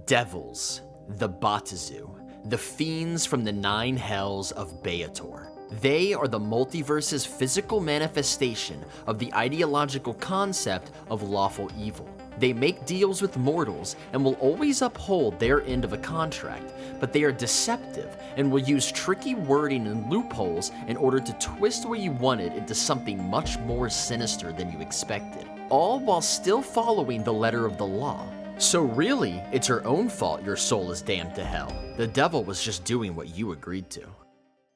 Devils, the Batazu, the fiends from the 9 hells of Beator. They are the multiverse's physical manifestation of the ideological concept of lawful evil. They make deals with mortals and will always uphold their end of a contract, but they are deceptive and will use tricky wording and loopholes in order to twist what you wanted into something much more sinister than you expected, all while still following the letter of the law. So really, it's your own fault your soul is damned to hell. The devil was just doing what you agreed to.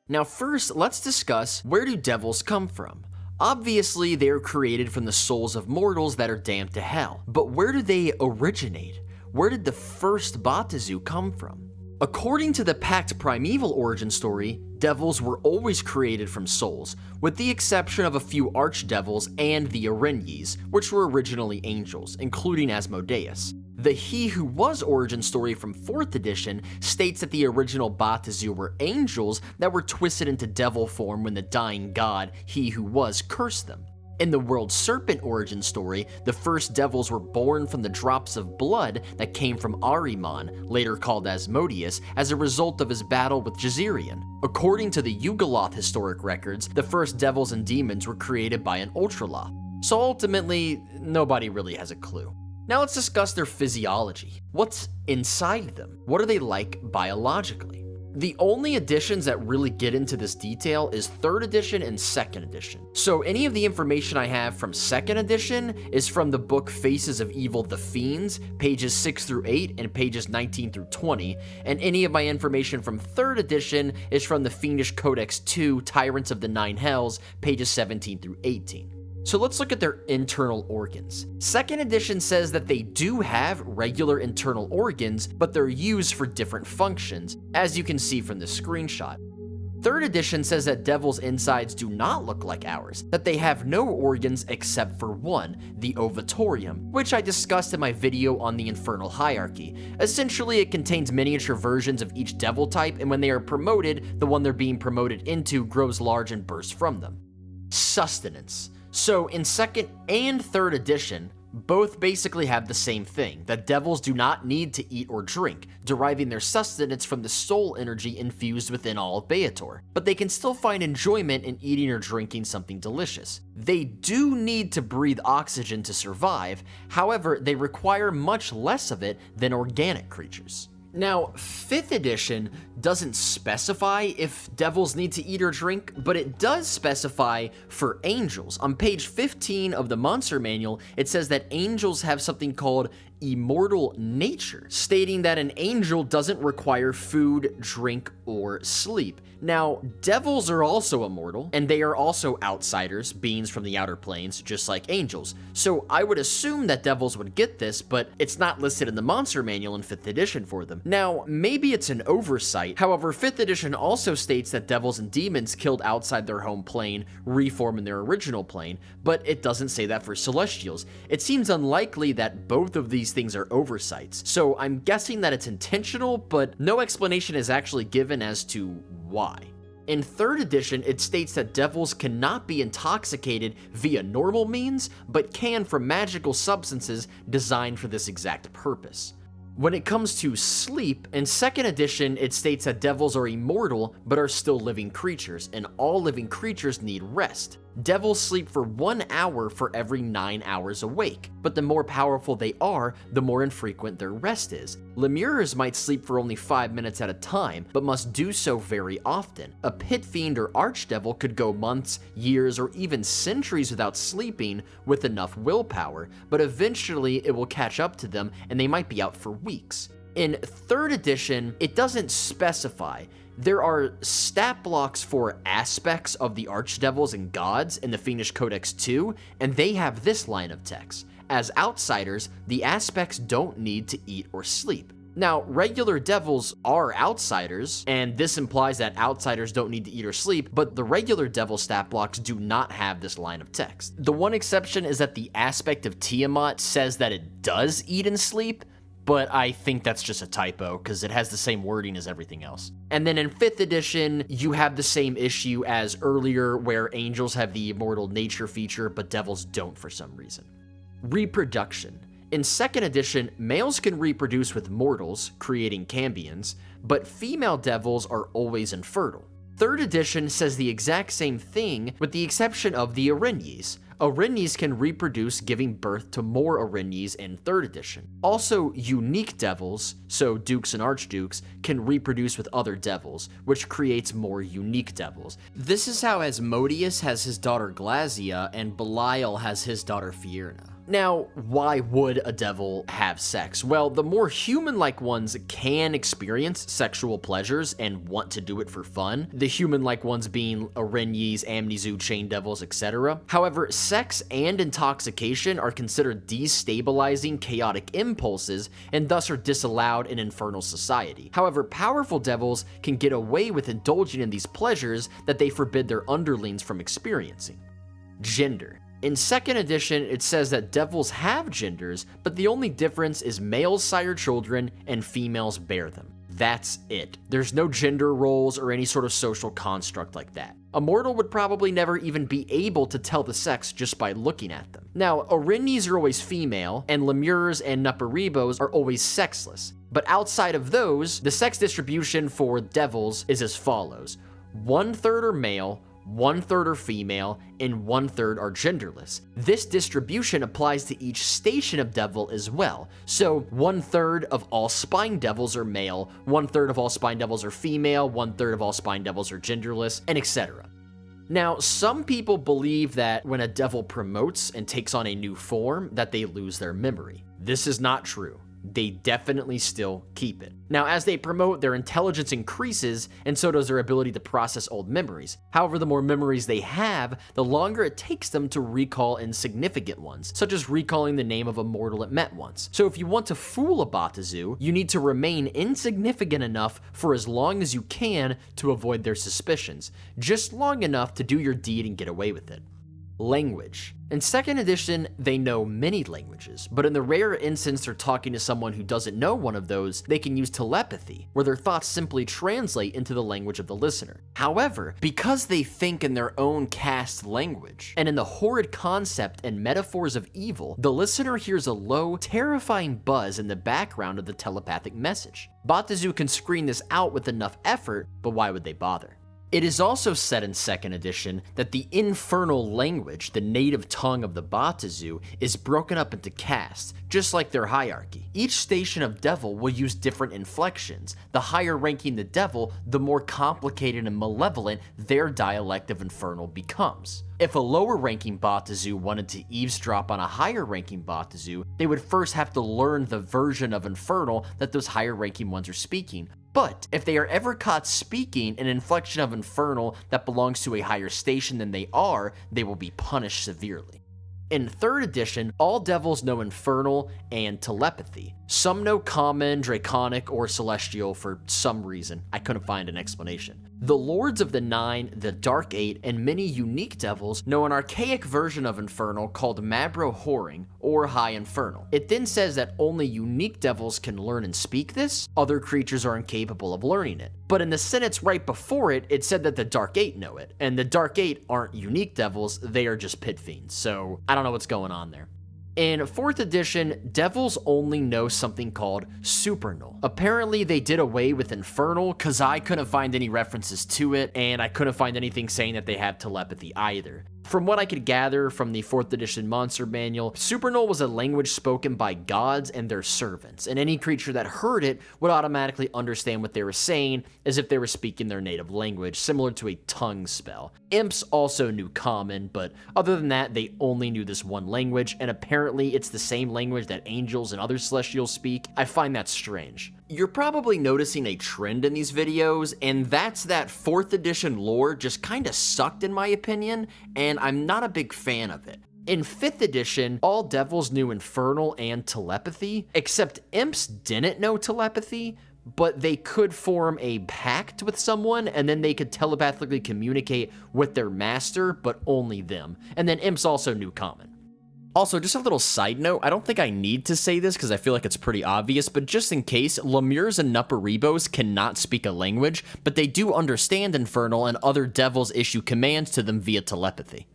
Now first, let's discuss, where do devils come from? Obviously, they are created from the souls of mortals that are damned to hell, but where do they originate? Where did the first Batazu come from? According to the Pact Primeval origin story, devils were always created from souls, with the exception of a few archdevils and the Erinyes, which were originally angels, including Asmodeus. The He Who Was origin story from 4th edition states that the original Batazu were angels that were twisted into devil form when the dying god, He Who Was, cursed them. In the World Serpent origin story, the first devils were born from the drops of blood that came from Ahriman, later called Asmodeus, as a result of his battle with Jazarian. According to the Yugoloth historic records, the first devils and demons were created by an Ultraloth. So ultimately, nobody really has a clue. Now let's discuss their physiology. What's inside them? What are they like biologically? The only editions that really get into this detail is 3rd edition and 2nd edition. So any of the information I have from 2nd edition is from the book Faces of Evil the Fiends, pages 6 through 8 and pages 19 through 20, and any of my information from 3rd edition is from the Fiendish Codex 2, Tyrants of the 9 Hells, pages 17 through 18. So let's look at their internal organs. 2nd edition says that they do have regular internal organs, but they're used for different functions, as you can see from this screenshot. 3rd edition says that devils' insides do not look like ours, that they have no organs except for one, the ovatorium, which I discussed in my video on the infernal hierarchy. Essentially, it contains miniature versions of each devil type, and when they are promoted, the one they're being promoted into grows large and bursts from them. Sustenance. So in 2nd and 3rd edition, both basically have the same thing, that devils do not need to eat or drink, deriving their sustenance from the soul energy infused within all of Beator, but they can still find enjoyment in eating or drinking something delicious. They do need to breathe oxygen to survive, however, they require much less of it than organic creatures. Now, 5th edition doesn't specify if devils need to eat or drink, but it does specify for angels. On page 15 of the Monster Manual, it says that angels have something called immortal nature, stating that an angel doesn't require food, drink, or sleep. Now, devils are also immortal, and they are also outsiders, beings from the outer planes, just like angels. So I would assume that devils would get this, but it's not listed in the Monster Manual in 5th edition for them. Now, maybe it's an oversight. However, 5th edition also states that devils and demons killed outside their home plane reform in their original plane, but it doesn't say that for celestials. It seems unlikely that both of these things are oversights, so I'm guessing that it's intentional, but no explanation is actually given as to why. In 3rd edition, it states that devils cannot be intoxicated via normal means, but can from magical substances designed for this exact purpose. When it comes to sleep, in 2nd edition, it states that devils are immortal, but are still living creatures, and all living creatures need rest. Devils sleep for 1 hour for every 9 hours awake, but the more powerful they are, the more infrequent their rest is. Lemures might sleep for only 5 minutes at a time, but must do so very often. A pit fiend or archdevil could go months, years, or even centuries without sleeping with enough willpower, but eventually it will catch up to them and they might be out for weeks. In 3rd edition, it doesn't specify. There are stat blocks for aspects of the archdevils and gods in the Fiendish Codex 2, and they have this line of text. As outsiders, the aspects don't need to eat or sleep. Now, regular devils are outsiders, and this implies that outsiders don't need to eat or sleep, but the regular devil stat blocks do not have this line of text. The one exception is that the aspect of Tiamat says that it does eat and sleep, but I think that's just a typo because it has the same wording as everything else. And then in 5th edition, you have the same issue as earlier where angels have the immortal nature feature, but devils don't for some reason. Reproduction. In 2nd edition, males can reproduce with mortals, creating cambions, but female devils are always infertile. 3rd edition says the exact same thing with the exception of the Erinyes. Erinyes can reproduce, giving birth to more Erinyes in 3rd edition. Also, unique devils, so dukes and archdukes, can reproduce with other devils, which creates more unique devils. This is how Asmodeus has his daughter Glazia and Belial has his daughter Fierna. Now, why would a devil have sex? Well, the more human-like ones can experience sexual pleasures and want to do it for fun, the human-like ones being Erinyes, Amnizu, Chain Devils, etc. However, sex and intoxication are considered destabilizing chaotic impulses and thus are disallowed in infernal society. However, powerful devils can get away with indulging in these pleasures that they forbid their underlings from experiencing. Gender. In 2nd edition, it says that devils have genders, but the only difference is males sire children and females bear them. That's it. There's no gender roles or any sort of social construct like that. A mortal would probably never even be able to tell the sex just by looking at them. Now, Erinyes are always female, and Lemures and Nuparibos are always sexless. But outside of those, the sex distribution for devils is as follows. 1/3 are male, 1/3 are female, and 1/3 are genderless. This distribution applies to each station of devil as well. So 1/3 of all spine devils are male, 1/3 of all spine devils are female, 1/3 of all spine devils are genderless, and etc. Now, some people believe that when a devil promotes and takes on a new form, that they lose their memory. This is not true. They definitely still keep it. Now, as they promote, their intelligence increases, and so does their ability to process old memories. However, the more memories they have, the longer it takes them to recall insignificant ones, such as recalling the name of a mortal it met once. So if you want to fool a Batazu, you need to remain insignificant enough for as long as you can to avoid their suspicions, just long enough to do your deed and get away with it. Language. In 2nd edition, they know many languages, but in the rare instance they're talking to someone who doesn't know one of those, they can use telepathy, where their thoughts simply translate into the language of the listener. However, because they think in their own caste language, and in the horrid concept and metaphors of evil, the listener hears a low, terrifying buzz in the background of the telepathic message. Batazu can screen this out with enough effort, but why would they bother? It is also said in 2nd edition that the infernal language, the native tongue of the Batazu, is broken up into castes, just like their hierarchy. Each station of devil will use different inflections. The higher ranking the devil, the more complicated and malevolent their dialect of infernal becomes. If a lower ranking Batazu wanted to eavesdrop on a higher ranking Batazu, they would first have to learn the version of infernal that those higher ranking ones are speaking. But if they are ever caught speaking an inflection of infernal that belongs to a higher station than they are, they will be punished severely. In 3rd edition, all devils know infernal and telepathy. Some know common, draconic, or celestial for some reason. I couldn't find an explanation. The Lords of the Nine, the Dark Eight, and many unique devils know an archaic version of infernal called Mabro Whoring, or High Infernal. It then says that only unique devils can learn and speak this, other creatures are incapable of learning it. But in the sentence right before it, it said that the Dark Eight know it, and the Dark Eight aren't unique devils, they are just pit fiends, so I don't know what's going on there. In 4th edition, devils only know something called supernal. Apparently they did away with infernal because I couldn't find any references to it, and I couldn't find anything saying that they have telepathy either. From what I could gather from the 4th edition monster manual, supernal was a language spoken by gods and their servants, and any creature that heard it would automatically understand what they were saying as if they were speaking their native language, similar to a tongue spell. Imps also knew common, but other than that, they only knew this one language, and apparently it's the same language that angels and other celestials speak. I find that strange. You're probably noticing a trend in these videos, and that's that 4th edition lore just kinda sucked in my opinion, and I'm not a big fan of it. In 5th edition, all devils knew infernal and telepathy, except imps didn't know telepathy, but they could form a pact with someone, and then they could telepathically communicate with their master, but only them. And then imps also knew common. Also, just a little side note, I don't think I need to say this because I feel like it's pretty obvious, but just in case, Lemures and Nuparibos cannot speak a language, but they do understand infernal, and other devils issue commands to them via telepathy.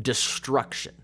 Destruction.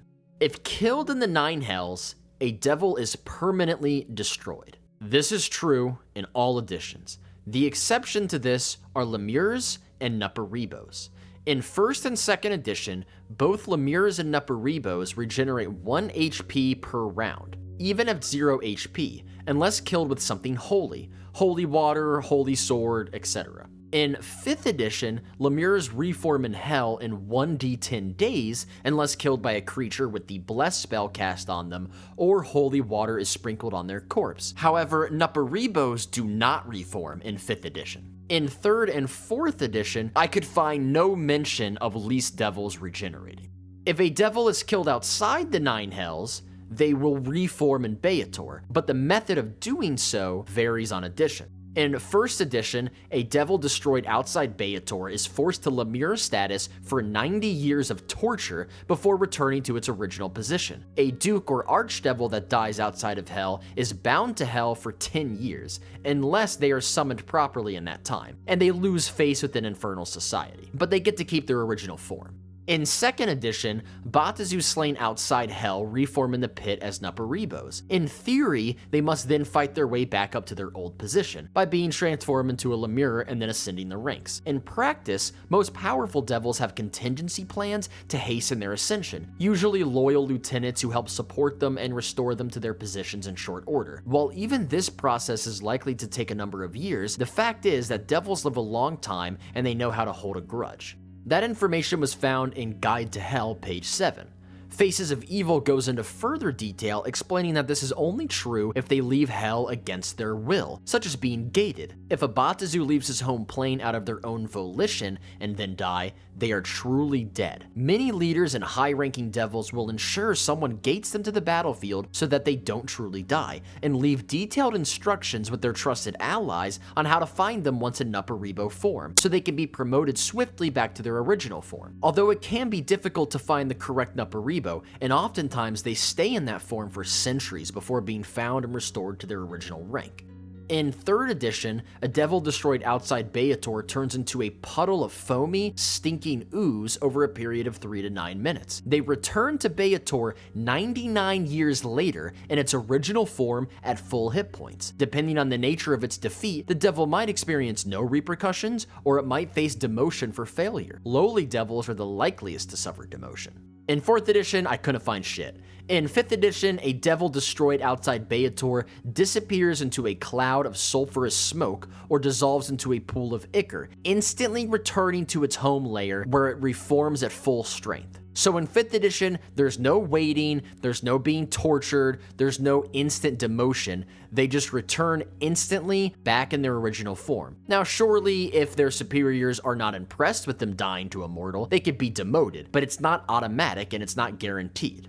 If killed in the 9 hells, a devil is permanently destroyed. This is true in all editions. The exception to this are Lemures and Nuparebos. In 1st and 2nd edition, both Lemures and Nuparebos regenerate 1 HP per round, even at 0 HP, unless killed with something holy, holy water, holy sword, etc. In 5th edition, Lemures reform in Hell in 1d10 days unless killed by a creature with the Bless spell cast on them or holy water is sprinkled on their corpse. However, Nuparebos do not reform in 5th edition. In 3rd and 4th edition, I could find no mention of least devils regenerating. If a devil is killed outside the 9 hells, they will reform in Beator, but the method of doing so varies on edition. In 1st edition, a devil destroyed outside Beator is forced to Lemure status for 90 years of torture before returning to its original position. A duke or archdevil that dies outside of Hell is bound to Hell for 10 years, unless they are summoned properly in that time, and they lose face within Infernal Society, but they get to keep their original form. In 2nd edition, Batazu slain outside Hell reform in the pit as Nuparebos. In theory, they must then fight their way back up to their old position, by being transformed into a Lemure and then ascending the ranks. In practice, most powerful devils have contingency plans to hasten their ascension, usually loyal lieutenants who help support them and restore them to their positions in short order. While even this process is likely to take a number of years, the fact is that devils live a long time and they know how to hold a grudge. That information was found in Guide to Hell, page 7. Faces of Evil goes into further detail explaining that this is only true if they leave Hell against their will, such as being gated. If a Batazu leaves his home plane out of their own volition and then die, they are truly dead. Many leaders and high-ranking devils will ensure someone gates them to the battlefield so that they don't truly die, and leave detailed instructions with their trusted allies on how to find them once in Nuparebo form, so they can be promoted swiftly back to their original form. Although it can be difficult to find the correct Nuparebo, and oftentimes they stay in that form for centuries before being found and restored to their original rank. In 3rd edition, a devil destroyed outside Beator turns into a puddle of foamy, stinking ooze over a period of 3 to 9 minutes. They return to Beator 99 years later in its original form at full hit points. Depending on the nature of its defeat, the devil might experience no repercussions, or it might face demotion for failure. Lowly devils are the likeliest to suffer demotion. In 4th edition, I couldn't find shit. In 5th edition, a devil destroyed outside Beator disappears into a cloud of sulfurous smoke or dissolves into a pool of ichor, instantly returning to its home layer where it reforms at full strength. So in 5th edition, there's no waiting, there's no being tortured, there's no instant demotion. They just return instantly back in their original form. Now surely, if their superiors are not impressed with them dying to a mortal, they could be demoted, but it's not automatic and it's not guaranteed.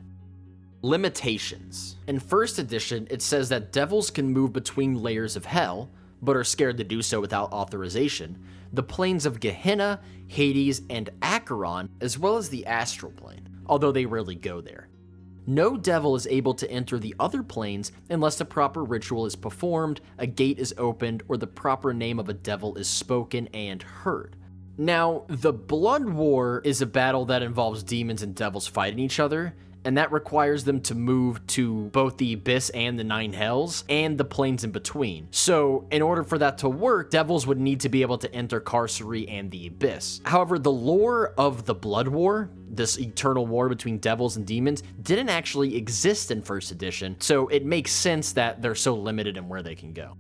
Limitations. In 1st edition, it says that devils can move between layers of Hell, but are scared to do so without authorization, the planes of Gehenna, Hades, and Acheron, as well as the astral plane, although they rarely go there. No devil is able to enter the other planes unless the proper ritual is performed, a gate is opened, or the proper name of a devil is spoken and heard. Now, the Blood War is a battle that involves demons and devils fighting each other, and that requires them to move to both the Abyss and the 9 Hells, and the planes in between. So, in order for that to work, devils would need to be able to enter Carcery and the Abyss. However, the lore of the Blood War, this eternal war between devils and demons, didn't actually exist in 1st edition, so it makes sense that they're so limited in where they can go.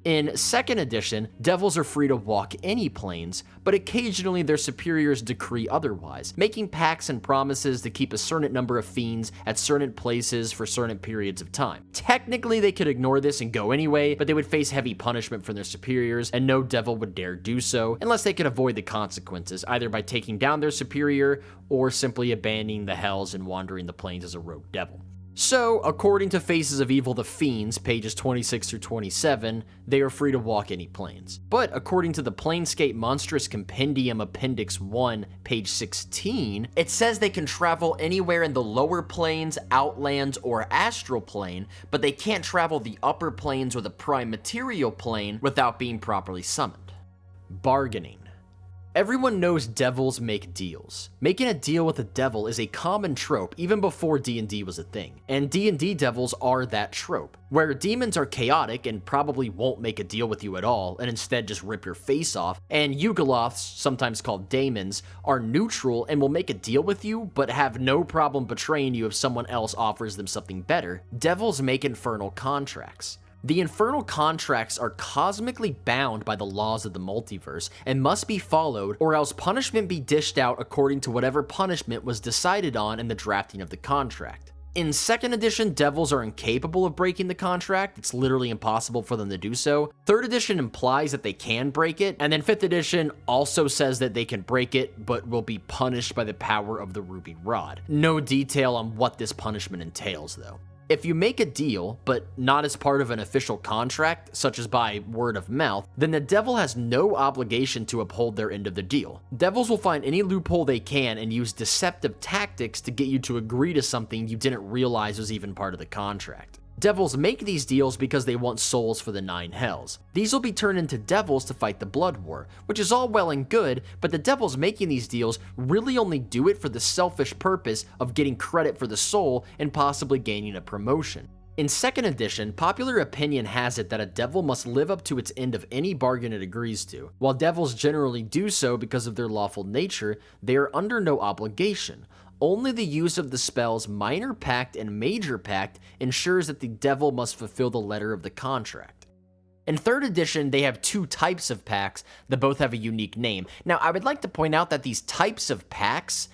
In 2nd edition, devils are free to walk any planes, but occasionally their superiors decree otherwise, making pacts and promises to keep a certain number of fiends at certain places for certain periods of time. Technically, they could ignore this and go anyway, but they would face heavy punishment from their superiors, and no devil would dare do so unless they could avoid the consequences, either by taking down their superior or simply abandoning the hells and wandering the planes as a rogue devil. So, according to Faces of Evil the Fiends, pages 26 through 27, they are free to walk any planes. But according to the Planescape Monstrous Compendium Appendix 1, page 16, it says they can travel anywhere in the lower planes, outlands, or astral plane, but they can't travel the upper planes or the prime material plane without being properly summoned. Bargaining. Everyone knows devils make deals. Making a deal with a devil is a common trope even before D&D was a thing, and D&D devils are that trope, where demons are chaotic and probably won't make a deal with you at all and instead just rip your face off, and Yugoloths, sometimes called daemons, are neutral and will make a deal with you but have no problem betraying you if someone else offers them something better. Devils make infernal contracts. The infernal contracts are cosmically bound by the laws of the multiverse and must be followed, or else punishment be dished out according to whatever punishment was decided on in the drafting of the contract. In 2nd edition, devils are incapable of breaking the contract. It's literally impossible for them to do so. 3rd edition implies that they can break it, and then 5th edition also says that they can break it, but will be punished by the power of the ruby rod. No detail on what this punishment entails, though. If you make a deal, but not as part of an official contract, such as by word of mouth, then the devil has no obligation to uphold their end of the deal. Devils will find any loophole they can and use deceptive tactics to get you to agree to something you didn't realize was even part of the contract. Devils make these deals because they want souls for the 9 hells. These will be turned into devils to fight the Blood War, which is all well and good, but the devils making these deals really only do it for the selfish purpose of getting credit for the soul and possibly gaining a promotion. In 2nd edition, popular opinion has it that a devil must live up to its end of any bargain it agrees to. While devils generally do so because of their lawful nature, they are under no obligation. Only the use of the spells Minor Pact and Major Pact ensures that the devil must fulfill the letter of the contract. In 3rd edition, they have 2 types of pacts that both have a unique name. Now, I would like to point out that these types of pacts,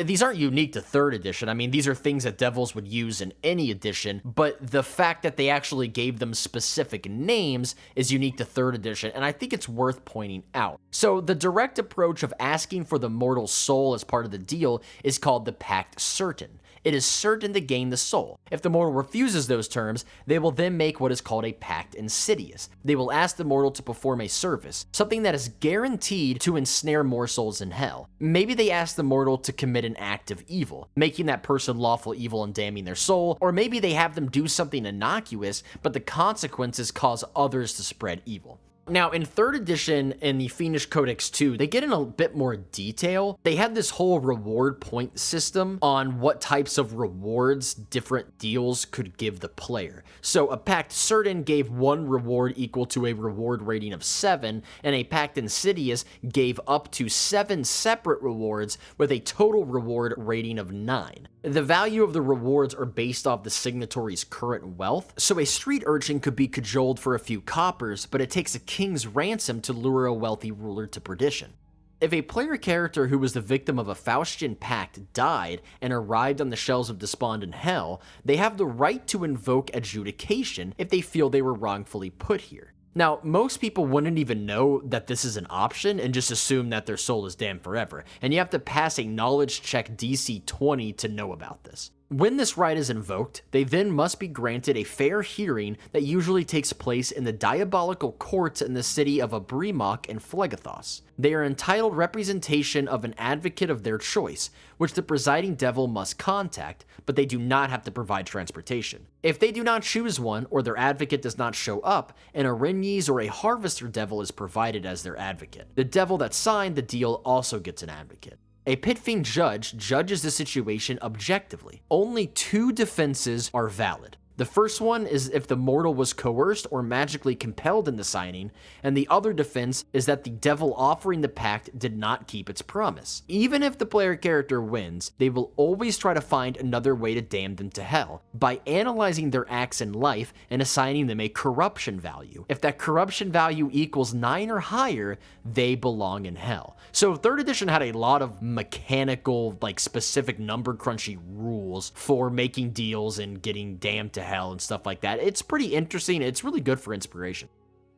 these aren't unique to 3rd edition. I mean, these are things that devils would use in any edition, but the fact that they actually gave them specific names is unique to 3rd edition, and I think it's worth pointing out. So, the direct approach of asking for the mortal soul as part of the deal is called the Pact Certain. It is certain to gain the soul. If the mortal refuses those terms, they will then make what is called a Pact Insidious. They will ask the mortal to perform a service, something that is guaranteed to ensnare more souls in hell. Maybe they ask the mortal to commit an act of evil, making that person lawful evil and damning their soul, or maybe they have them do something innocuous, but the consequences cause others to spread evil. Now, in 3rd edition in the Fiendish Codex 2, they get in a bit more detail. They had this whole reward point system on what types of rewards different deals could give the player. So a Pact Certain gave 1 reward equal to a reward rating of 7, and a Pact Insidious gave up to 7 separate rewards with a total reward rating of 9. The value of the rewards are based off the signatory's current wealth, so a street urchin could be cajoled for a few coppers, but it takes a king's ransom to lure a wealthy ruler to perdition. If a player character who was the victim of a Faustian pact died and arrived on the shelves of Despond in Hell, they have the right to invoke adjudication if they feel they were wrongfully put here. Now, most people wouldn't even know that this is an option and just assume that their soul is damned forever, and you have to pass a knowledge check DC 20 to know about this. When this right is invoked, they then must be granted a fair hearing that usually takes place in the diabolical courts in the city of Abrimok and Phlegethos. They are entitled representation of an advocate of their choice, which the presiding devil must contact, but they do not have to provide transportation. If they do not choose one, or their advocate does not show up, an Arenyes or a Harvester devil is provided as their advocate. The devil that signed the deal also gets an advocate. A pit fiend judge judges the situation objectively. Only 2 defenses are valid. The first one is if the mortal was coerced or magically compelled into signing, and the other defense is that the devil offering the pact did not keep its promise. Even if the player character wins, they will always try to find another way to damn them to hell, by analyzing their acts in life and assigning them a corruption value. If that corruption value equals 9 or higher, they belong in hell. So 3rd edition had a lot of mechanical, specific number crunchy rules for making deals and getting damned to hell and stuff like that. It's pretty interesting. It's really good for inspiration.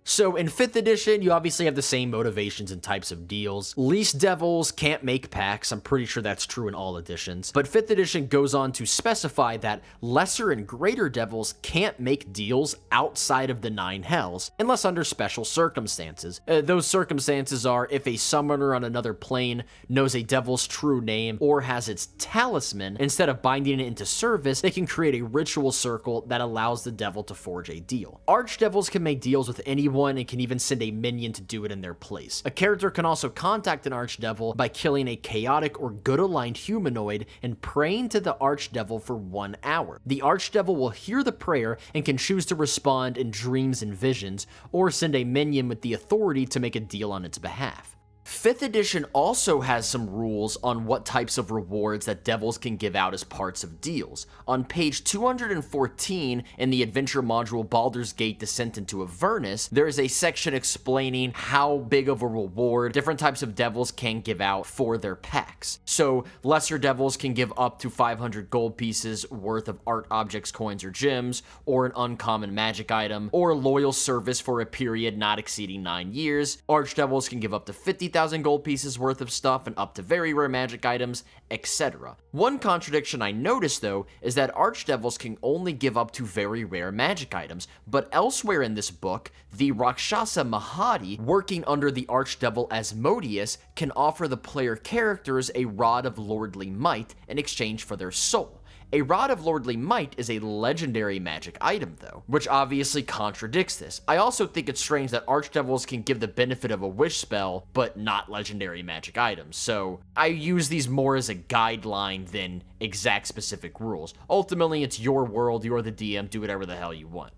So in 5th edition, you obviously have the same motivations and types of deals. Least devils can't make pacts. I'm pretty sure that's true in all editions. But 5th edition goes on to specify that lesser and greater devils can't make deals outside of the 9 hells, unless under special circumstances. Those circumstances are if a summoner on another plane knows a devil's true name or has its talisman, instead of binding it into service, they can create a ritual circle that allows the devil to forge a deal. Archdevils can make deals with anyone one and can even send a minion to do it in their place. A character can also contact an archdevil by killing a chaotic or good-aligned humanoid and praying to the archdevil for 1 hour. The archdevil will hear the prayer and can choose to respond in dreams and visions, or send a minion with the authority to make a deal on its behalf. 5th edition also has some rules on what types of rewards that devils can give out as parts of deals. On page 214 in the adventure module Baldur's Gate Descent into Avernus, there is a section explaining how big of a reward different types of devils can give out for their packs. So lesser devils can give up to 500 gold pieces worth of art objects, coins, or gems, or an uncommon magic item, or loyal service for a period not exceeding 9 years. Archdevils can give up to 50,000 gold pieces worth of stuff and up to very rare magic items, etc. One contradiction I noticed though is that archdevils can only give up to very rare magic items, but elsewhere in this book, the Rakshasa Mahadi, working under the archdevil Asmodeus, can offer the player characters a rod of lordly might in exchange for their soul. A Rod of Lordly Might is a legendary magic item though, which obviously contradicts this. I also think it's strange that archdevils can give the benefit of a wish spell, but not legendary magic items, so I use these more as a guideline than exact specific rules. Ultimately, it's your world, you're the DM, do whatever the hell you want.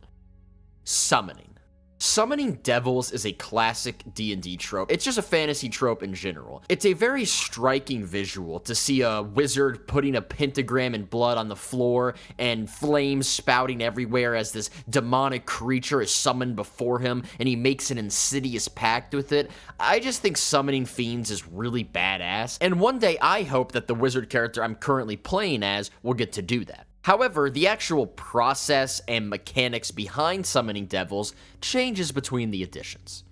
Summoning. Summoning devils is a classic D&D trope. It's just a fantasy trope in general. It's a very striking visual to see a wizard putting a pentagram in blood on the floor and flames spouting everywhere as this demonic creature is summoned before him and he makes an insidious pact with it. I just think summoning fiends is really badass, and one day I hope that the wizard character I'm currently playing as will get to do that. However, the actual process and mechanics behind summoning devils changes between the editions.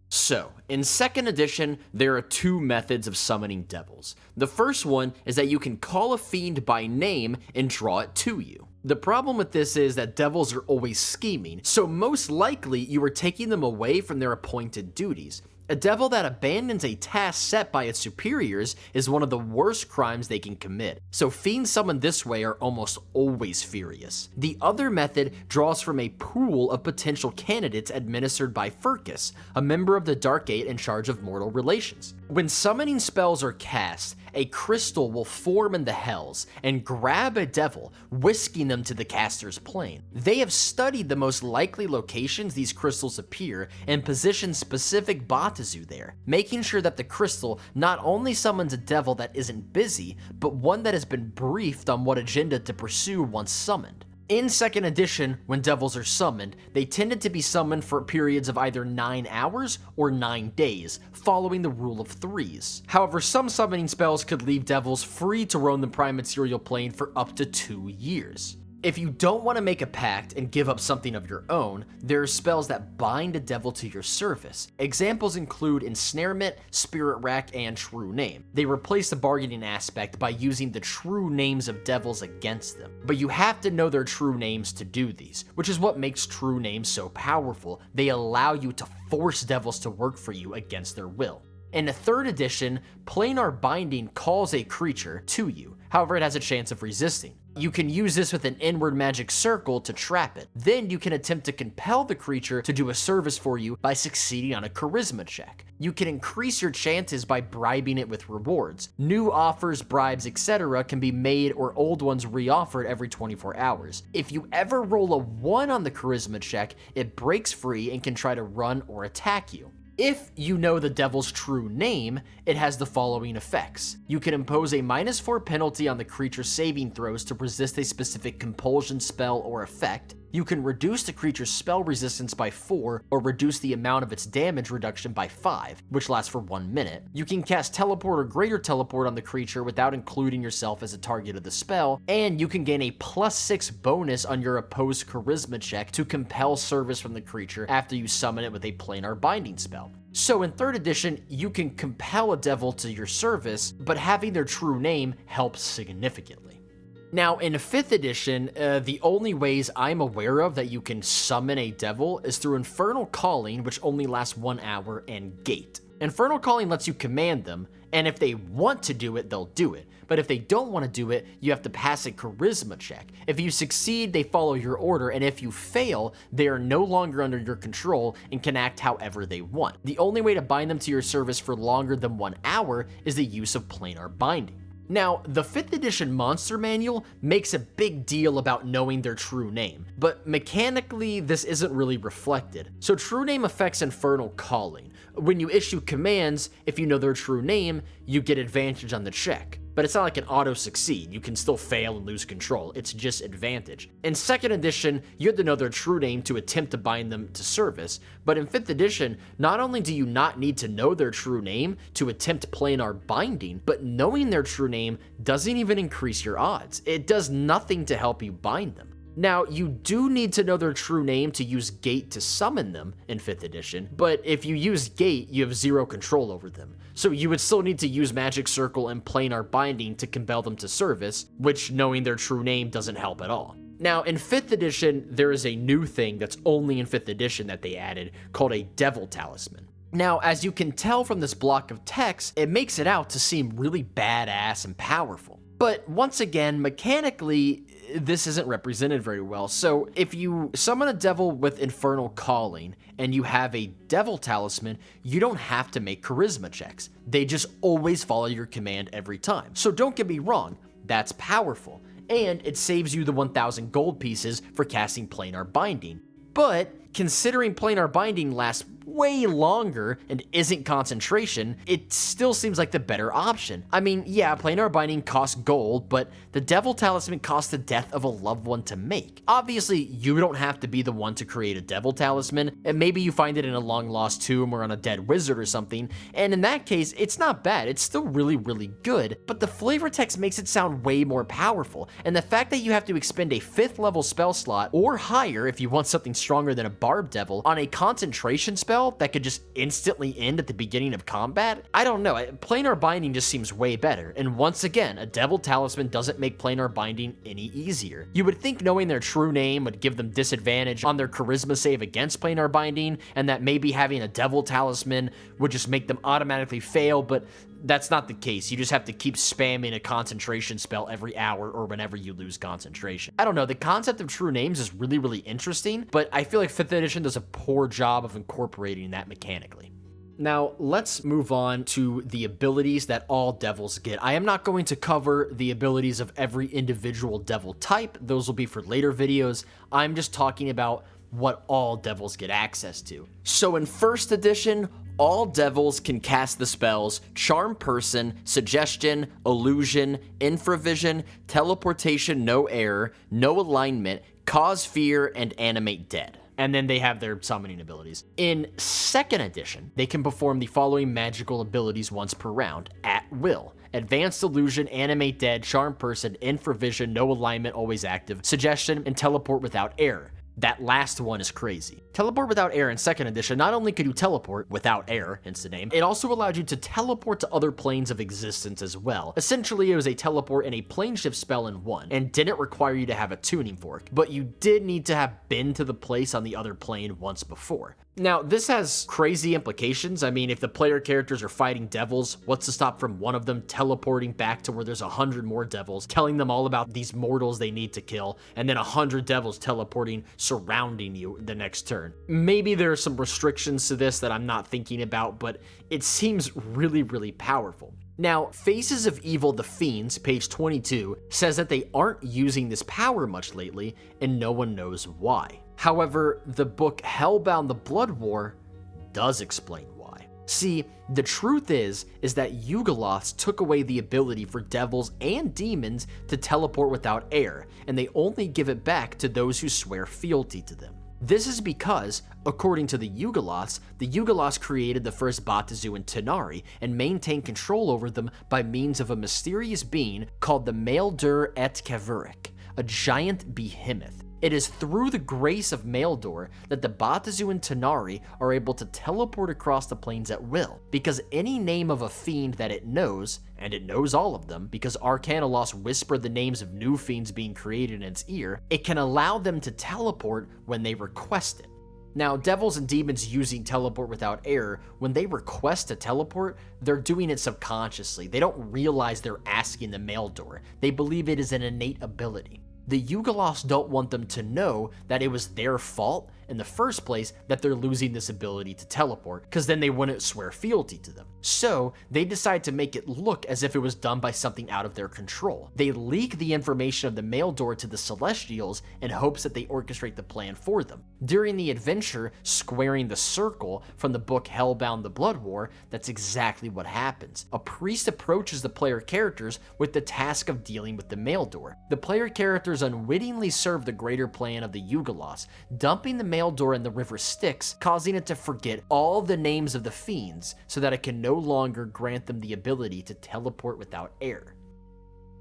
So, in 2nd edition, there are 2 methods of summoning devils. The first one is that you can call a fiend by name and draw it to you. The problem with this is that devils are always scheming, so most likely you are taking them away from their appointed duties. A devil that abandons a task set by its superiors is one of the worst crimes they can commit, so fiends summoned this way are almost always furious. The other method draws from a pool of potential candidates administered by Furcus, a member of the Dark Eight in charge of mortal relations. When summoning spells are cast, a crystal will form in the hells and grab a devil, whisking them to the caster's plane. They have studied the most likely locations these crystals appear and position specific Batazu there, making sure that the crystal not only summons a devil that isn't busy, but one that has been briefed on what agenda to pursue once summoned. In 2nd edition, when devils are summoned, they tended to be summoned for periods of either 9 hours or 9 days, following the rule of 3s. However, some summoning spells could leave devils free to roam the prime material plane for up to 2 years. If you don't want to make a pact and give up something of your own, there are spells that bind a devil to your service. Examples include Ensnarement, Spirit Rack, and True Name. They replace the bargaining aspect by using the true names of devils against them. But you have to know their true names to do these, which is what makes true names so powerful. They allow you to force devils to work for you against their will. In the 3rd edition, Planar Binding calls a creature to you, however it has a chance of resisting. You can use this with an inward magic circle to trap it. Then you can attempt to compel the creature to do a service for you by succeeding on a charisma check. You can increase your chances by bribing it with rewards. New offers, bribes, etc. can be made or old ones re-offered every 24 hours. If you ever roll a 1 on the charisma check, it breaks free and can try to run or attack you. If you know the devil's true name, it has the following effects. You can impose a -4 penalty on the creature's saving throws to resist a specific compulsion spell or effect. You can reduce the creature's spell resistance by 4 or reduce the amount of its damage reduction by 5, which lasts for 1 minute. You can cast teleport or greater teleport on the creature without including yourself as a target of the spell, and you can gain a +6 bonus on your opposed charisma check to compel service from the creature after you summon it with a planar binding spell. So in 3rd edition, you can compel a devil to your service, but having their true name helps significantly. Now, in 5th edition, the only ways I'm aware of that you can summon a devil is through Infernal Calling, which only lasts 1 hour, and Gate. Infernal Calling lets you command them, and if they want to do it, they'll do it. But if they don't want to do it, you have to pass a charisma check. If you succeed, they follow your order, and if you fail, they are no longer under your control and can act however they want. The only way to bind them to your service for longer than 1 hour is the use of planar binding. Now, the 5th edition monster manual makes a big deal about knowing their true name, but mechanically this isn't really reflected. So true name affects Infernal Calling. When you issue commands, if you know their true name, you get advantage on the check. But it's not like an auto-succeed, you can still fail and lose control, it's just advantage. In 2nd edition, you have to know their true name to attempt to bind them to service, but in 5th edition, not only do you not need to know their true name to attempt planar binding, but knowing their true name doesn't even increase your odds. It does nothing to help you bind them. Now, you do need to know their true name to use Gate to summon them in 5th edition, but if you use Gate, you have 0 control over them. So you would still need to use Magic Circle and Planar Binding to compel them to service, which knowing their true name doesn't help at all. Now, in 5th edition, there is a new thing that's only in 5th edition that they added called a Devil Talisman. Now, as you can tell from this block of text, it makes it out to seem really badass and powerful. But once again, mechanically, this isn't represented very well. So if you summon a devil with Infernal Calling and you have a Devil Talisman, you don't have to make charisma checks. They just always follow your command every time. So don't get me wrong, that's powerful. And it saves you the 1,000 gold pieces for casting Planar Binding. But considering Planar Binding lasts way longer and isn't concentration, it still seems like the better option. I mean, yeah, Planar Binding costs gold, but the Devil Talisman costs the death of a loved one to make. Obviously, you don't have to be the one to create a Devil Talisman, and maybe you find it in a long-lost tomb or on a dead wizard or something, and in that case, it's not bad. It's still really, really good, but the flavor text makes it sound way more powerful, and the fact that you have to expend a 5th level spell slot or higher if you want something stronger than a Barb Devil on a concentration spell that could just instantly end at the beginning of combat? I don't know, Planar Binding just seems way better, and once again, a Devil Talisman doesn't make Planar Binding any easier. You would think knowing their true name would give them disadvantage on their charisma save against Planar Binding, and that maybe having a Devil Talisman would just make them automatically fail, but that's not the case. You just have to keep spamming a concentration spell every hour or whenever you lose concentration. I don't know, the concept of true names is really, really interesting, but I feel like 5th edition does a poor job of incorporating that mechanically. Now, let's move on to the abilities that all devils get. I am not going to cover the abilities of every individual devil type. Those will be for later videos. I'm just talking about what all devils get access to. So in 1st edition, all devils can cast the spells Charm Person, Suggestion, Illusion, Infravision, Teleportation No Error, No Alignment, Cause Fear, and Animate Dead. And then they have their summoning abilities. In 2nd edition, they can perform the following magical abilities once per round, at will. Advanced Illusion, Animate Dead, Charm Person, Infravision, No Alignment, Always Active, Suggestion, and Teleport Without Error. That last one is crazy. Teleport Without Error in 2nd edition, not only could you teleport without error, hence the name, it also allowed you to teleport to other planes of existence as well. Essentially, it was a teleport and a plane shift spell in one, and didn't require you to have a tuning fork, but you did need to have been to the place on the other plane once before. Now, this has crazy implications. I mean, if the player characters are fighting devils, what's to stop from one of them teleporting back to where there's 100 more devils, telling them all about these mortals they need to kill, and then 100 devils teleporting, surrounding you the next turn? Maybe there are some restrictions to this that I'm not thinking about, but it seems really, really powerful. Now, Faces of Evil the Fiends, page 22, says that they aren't using this power much lately, and no one knows why. However, the book Hellbound the Blood War does explain why. See, the truth is that Yugoloths took away the ability for devils and demons to teleport without air, and they only give it back to those who swear fealty to them. This is because, according to the Yugoloths created the first Batazu in Tanari and maintained control over them by means of a mysterious being called the Maeldur et Kavurik, a giant behemoth. It is through the grace of Maildor that the Batazu and Tanari are able to teleport across the planes at will, because any name of a fiend that it knows, and it knows all of them because Arcanalos whispered the names of new fiends being created in its ear, it can allow them to teleport when they request it. Now, devils and demons using teleport without error, when they request to teleport, they're doing it subconsciously. They don't realize they're asking the Maildor. They believe it is an innate ability. The Yugalos don't want them to know that it was their fault in the first place that they're losing this ability to teleport, because then they wouldn't swear fealty to them. So they decide to make it look as if it was done by something out of their control. They leak the information of the Maildor to the Celestials in hopes that they orchestrate the plan for them. During the adventure, Squaring the Circle from the book Hellbound the Blood War, that's exactly what happens. A priest approaches the player characters with the task of dealing with the Maildor. The player characters unwittingly serve the greater plan of the Yugalos, dumping the Maildor in the river Styx, causing it to forget all the names of the fiends so that it can no longer grant them the ability to teleport without error.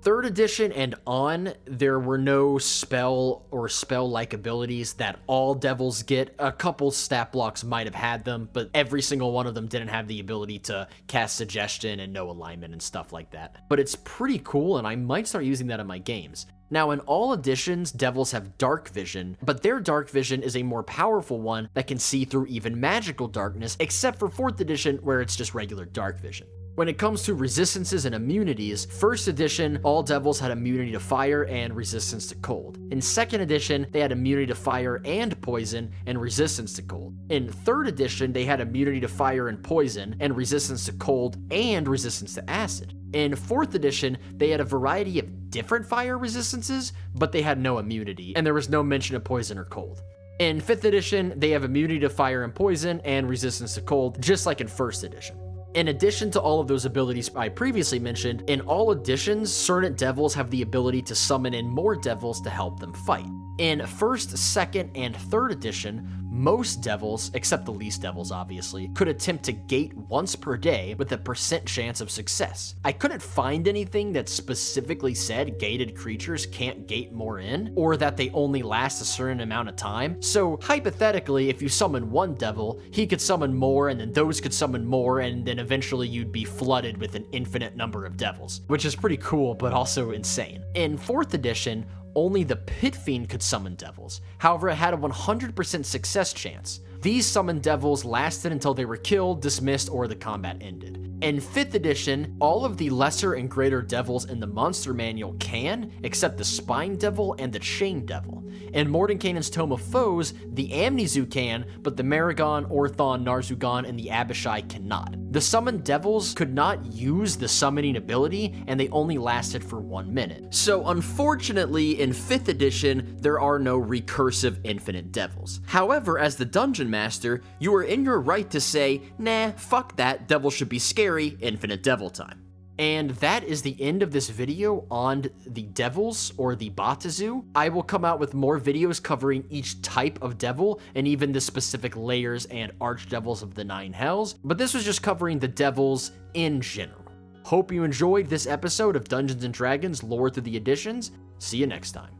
3rd edition and on, there were no spell or spell-like abilities that all devils get. A couple stat blocks might have had them, but every single one of them didn't have the ability to cast suggestion and know alignment and stuff like that. But it's pretty cool, and I might start using that in my games. Now, in all editions, devils have dark vision, but their dark vision is a more powerful one that can see through even magical darkness, except for 4th edition, where it's just regular dark vision. When it comes to resistances and immunities, 1st edition, all devils had immunity to fire and resistance to cold. In 2nd edition, they had immunity to fire and poison and resistance to cold. In 3rd edition, they had immunity to fire and poison and resistance to cold and resistance to acid. In 4th edition, they had a variety of different fire resistances, but they had no immunity, and there was no mention of poison or cold. In 5th edition, they have immunity to fire and poison and resistance to cold, just like in 1st edition. In addition to all of those abilities I previously mentioned, in all editions, certain devils have the ability to summon in more devils to help them fight. In 1st, 2nd, and 3rd edition, most devils, except the least devils obviously, could attempt to gate once per day with a % chance of success. I couldn't find anything that specifically said gated creatures can't gate more in, or that they only last a certain amount of time, so hypothetically, if you summon one devil, he could summon more, and then those could summon more, and then eventually you'd be flooded with an infinite number of devils, which is pretty cool, but also insane. In 4th edition, only the Pit Fiend could summon devils. However, it had a 100% success chance. These summoned devils lasted until they were killed, dismissed, or the combat ended. In 5th edition, all of the lesser and greater devils in the monster manual can, except the Spine Devil and the Chain Devil. In Mordenkainen's Tome of Foes, the Amnesu can, but the Maragon, Orthon, Narzugon, and the Abishai cannot. The summoned devils could not use the summoning ability, and they only lasted for 1 minute. So unfortunately, in 5th edition, there are no recursive infinite devils. However, as the Dungeon Master, you are in your right to say, nah, fuck that, devils should be scary, infinite devil time. And that is the end of this video on the devils, or the Batazu. I will come out with more videos covering each type of devil, and even the specific layers and archdevils of the 9 hells, but this was just covering the devils in general. Hope you enjoyed this episode of Dungeons & Dragons Lore Through the Editions. See you next time.